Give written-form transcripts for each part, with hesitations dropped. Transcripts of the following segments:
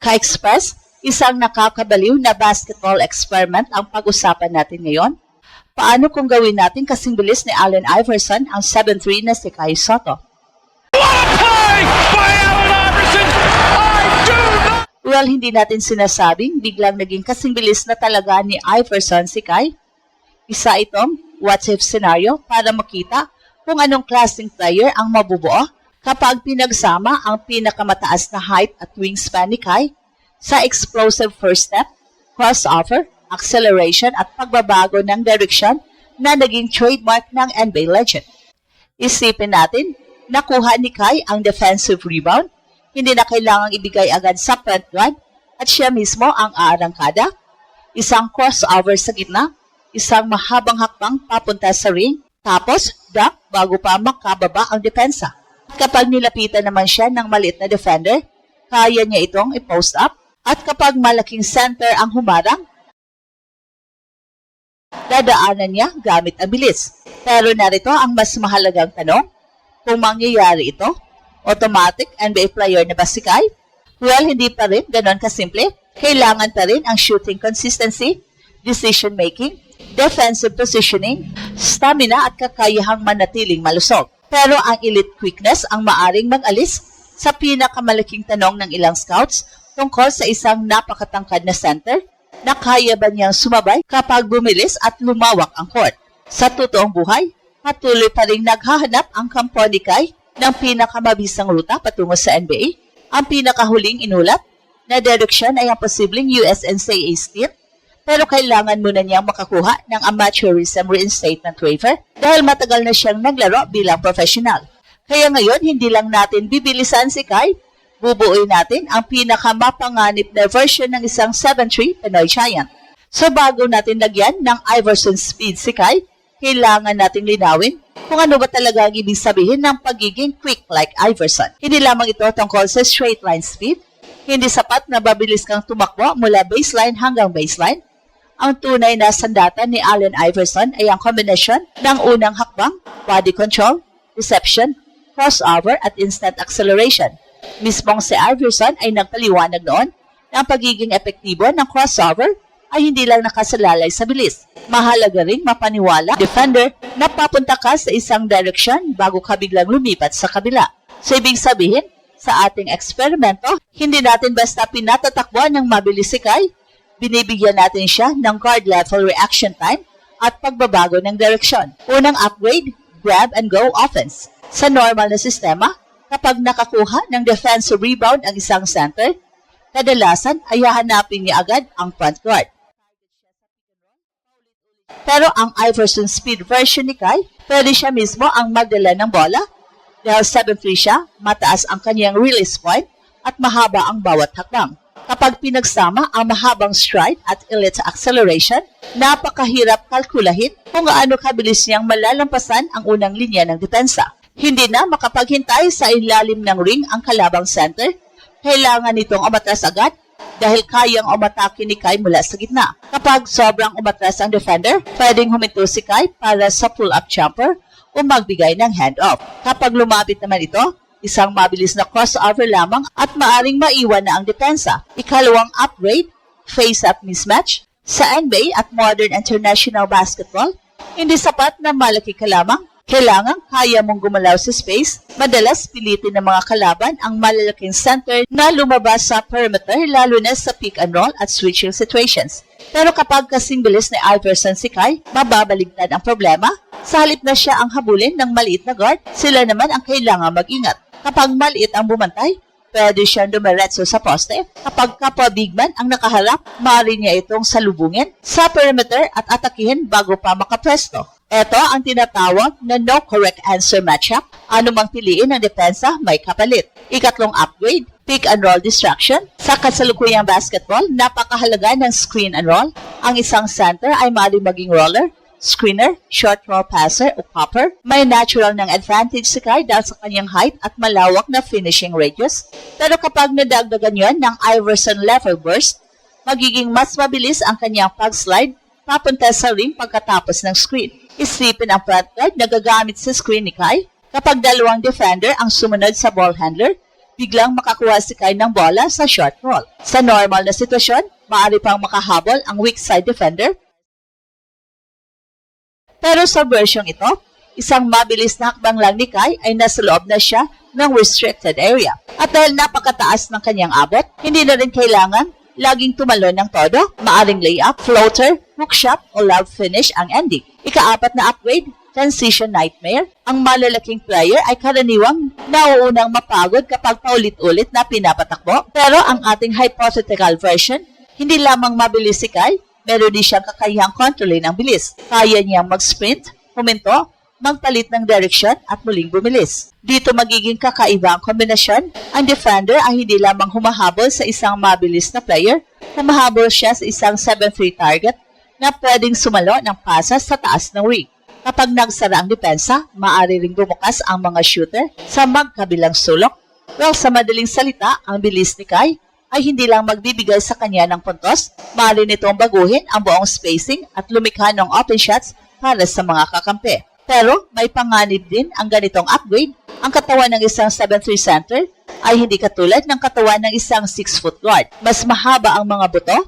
Ka-Express, isang nakakabaliw na basketball experiment ang pag-usapan natin ngayon. Paano kung gawin natin kasing bilis ni Allen Iverson ang 7'3" na si Kai Sotto? Well, hindi natin sinasabing biglang naging kasing bilis na talaga ni Iverson si Kai. Isa itong what-if scenario para makita kung anong klaseng player ang mabubuo kapag pinagsama ang pinakamataas na height at wingspan ni Kai sa explosive first step, crossover, acceleration at pagbabago ng direksyon na naging trademark ng NBA legend. Isipin natin, nakuha ni Kai ang defensive rebound, hindi na kailangang ibigay agad sa front guard at siya mismo ang aarangkada, isang crossover sa gitna, isang mahabang hakbang papunta sa ring, tapos dunk bago pa makababa ang depensa. Kapag nilapitan naman siya ng maliit na defender, kaya niya itong i-post up. At kapag malaking center ang humarang, dadaanan niya gamit ang bilis. Pero narito ang mas mahalagang tanong, kung mangyayari ito, automatic NBA player na ba si Kai? Well, hindi pa rin ganon kasimple. Kailangan pa rin ang shooting consistency, decision making, defensive positioning, stamina at kakayahang manatiling malusog. Pero ang elite quickness ang maaring mag-alis sa pinakamalaking tanong ng ilang scouts tungkol sa isang napakatangkad na center na kaya ba niyang sumabay kapag bumilis at lumawak ang court. Sa totoong buhay, patuloy pa rin naghahanap ang kampo ni Kai ng pinakamabisang ruta patungo sa NBA. Ang pinakahuling inulat na direksyon ay ang posibleng USNCAA stint, pero kailangan muna niyang makakuha ng amateurism reinstatement waiver dahil matagal na siyang naglaro bilang professional. Kaya ngayon, hindi lang natin bibilisan si Kai, bubuuin natin ang pinakamapanganib na version ng isang 7'3" Pinoy Giant. So bago natin lagyan ng Iverson speed si Kai, kailangan nating linawin kung ano ba talaga ang ibig sabihin ng pagiging quick like Iverson. Hindi lamang ito tungkol sa straight line speed, hindi sapat na babilis kang tumakbo mula baseline hanggang baseline. Ang tunay na sandata ni Allen Iverson ay ang kombinasyon ng unang hakbang, body control, reception, crossover at instant acceleration. Mismong si Iverson ay nagpaliwanag noon na ang pagiging epektibo ng crossover ay hindi lang nakasalalay sa bilis. Mahalaga ring mapaniwala, defender, na papunta ka sa isang direksyon bago ka biglang lumipat sa kabila. So ibig sabihin, sa ating eksperimento, hindi natin basta pinatatakbuhan ng mabilis si Kai, binibigyan natin siya ng guard level reaction time at pagbabago ng direksyon. Unang upgrade, grab and go offense. Sa normal na sistema, kapag nakakuha ng defensive rebound ang isang center, kadalasan ay hahanapin niya agad ang front guard. Pero ang Iverson speed version ni Kai, pwede siya mismo ang magdala ng bola. Dahil 7'3" siya, mataas ang kanyang release point at mahaba ang bawat hakbang. Kapag pinagsama ang mahabang stride at elite acceleration, napakahirap kalkulahin kung gaano kabilis niyang malalampasan ang unang linya ng depensa. Hindi na makapaghintay sa ilalim ng ring ang kalabang center. Kailangan nitong umatras agad dahil kayang umatake ni Kai mula sa gitna. Kapag sobrang umatras ang defender, pwedeng huminto si Kai para sa pull-up jumper o magbigay ng handoff. Kapag lumapit naman ito, isang mabilis na crossover lamang at maaring maiwan na ang depensa. Ikalawang upgrade, face-up mismatch. Sa NBA at modern international basketball, hindi sapat na malaki ka lamang. Kailangan kaya mong gumalaw sa space. Madalas pilitin ng mga kalaban ang malalaking center na lumabas sa perimeter lalo na sa pick and roll at switching situations. Pero kapag kasing bilis ni Iverson si Kai, mababaligtad ang problema. Sa halip na siya ang habulin ng maliit na guard, sila naman ang kailangan mag-ingat. Kapag maliit ang bumantay, pwede siyang dumiretso sa poste. Kapag kapwa big man ang nakaharap, maaari niya itong salubungin sa perimeter at atakihin bago pa makapwesto. Ito ang tinatawag na no correct answer matchup. Ano mang piliin ng depensa, may kapalit. Ikatlong upgrade, pick and roll distraction. Sa kasalukuyang basketball, napakahalaga ng screen and roll. Ang isang center ay maaaring maging roller, screener, short roll passer o popper. May natural ng advantage si Kai dahil sa kanyang height at malawak na finishing radius. Pero kapag nadagdagan yon ng Iverson level burst, magiging mas mabilis ang kanyang pag-slide papunta sa rim pagkatapos ng screen. Isipin ang front guard na gagamit sa screen ni Kai. Kapag dalawang defender ang sumunod sa ball handler, biglang makakuha si Kai ng bola sa short roll. Sa normal na sitwasyon, maaari pang makahabol ang weak side defender. Pero sa versyong ito, isang mabilis na hakbang lang ni Kai ay nasa loob na siya ng restricted area. At dahil napakataas ng kanyang abot, hindi na rin kailangan laging tumalon ng todo. Maaring layup, floater, hook shot o lob finish ang ending. Ika-4 na upgrade, transition nightmare. Ang malalaking player ay karaniwang nauunang mapagod kapag paulit-ulit na pinapatakbo. Pero ang ating hypothetical version, hindi lamang mabilis si Kai, meron din siyang kakayahang kontrolin ang bilis. Kaya niyang mag-sprint, huminto, magpalit ng direction at muling bumilis. Dito magiging kakaiba ang kombinasyon. Ang defender ay hindi lamang humahabol sa isang mabilis na player, humahabol siya sa isang 7-3 target na pwedeng sumalo ng pasa sa taas ng ring. Kapag nagsara ang depensa, maaari ring bumukas ang mga shooter sa magkabilang sulok. Well, sa madaling salita, ang bilis ni Kai ay hindi lang magbibigay sa kanya ng puntos, maaari nitong baguhin ang buong spacing at lumikha ng open shots para sa mga kakampi. Pero may panganib din ang ganitong upgrade. Ang katawan ng isang 7'3 center ay hindi katulad ng katawan ng isang 6-foot guard. Mas mahaba ang mga buto,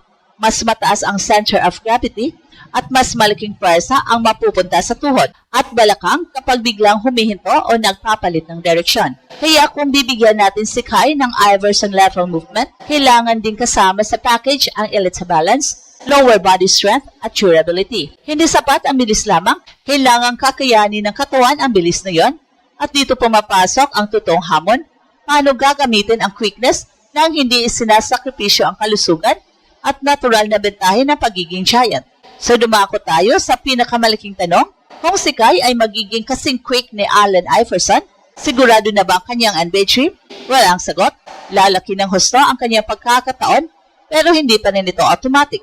mas mataas ang center of gravity, at mas malaking pwersa ang mapupunta sa tuhod at balakang kapag biglang humihinto o nagpapalit ng direksyon. Kaya kung bibigyan natin si Kai ng Iverson lateral movement, kailangan din kasama sa package ang elite balance, lower body strength at durability. Hindi sapat ang bilis lamang, kailangan kakayanin ng katawan ang bilis na yon. At dito pumapasok ang totoong hamon, paano gagamitin ang quickness nang hindi isinasakripisyo ang kalusugan at natural na bentahe ng pagiging giant. So dumako tayo sa pinakamalaking tanong, kung si Kai ay magiging kasing quick ni Allen Iverson, sigurado na ba ang kanyang NBA dream? Well, ang sagot, lalaki ng husto ang kanyang pagkakataon, pero hindi pa rin ito automatic.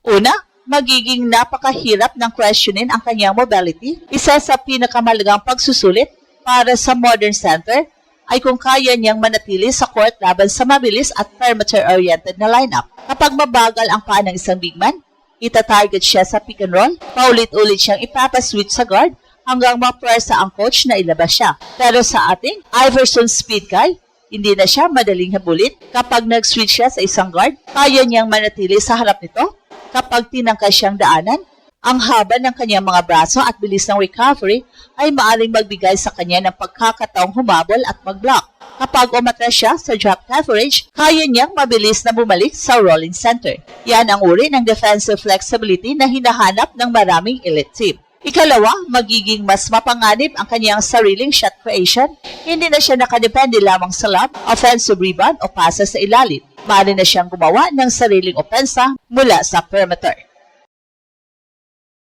Una, magiging napakahirap ng questionin ang kanyang mobility. Isa sa pinakamalagang pagsusulit para sa modern center ay kung kaya niyang manatili sa court laban sa mabilis at perimeter-oriented na lineup. Kapag mabagal ang paa ng isang big man, itatarget siya sa pick and roll, paulit-ulit siyang ipapaswitch sa guard hanggang mapresa ang coach na ilabas siya. Pero sa ating Iverson speed guy, hindi na siya madaling habulin. Kapag nag-switch siya sa isang guard, kaya niyang manatili sa harap nito. Kapag tinangka siyang daanan, ang haba ng kanyang mga braso at bilis ng recovery ay maaaring magbigay sa kanya ng pagkakataong humabol at mag-block. Kapag umatras siya sa drop coverage, kaya niyang mabilis na bumalik sa rolling center. Yan ang uri ng defensive flexibility na hinahanap ng maraming elite team. Ikalawa, magiging mas mapanganib ang kanyang sariling shot creation. Hindi na siya nakadepende lamang sa lob, offensive rebound o pasa sa ilalim. Maaari na siyang gumawa ng sariling opensa mula sa perimeter.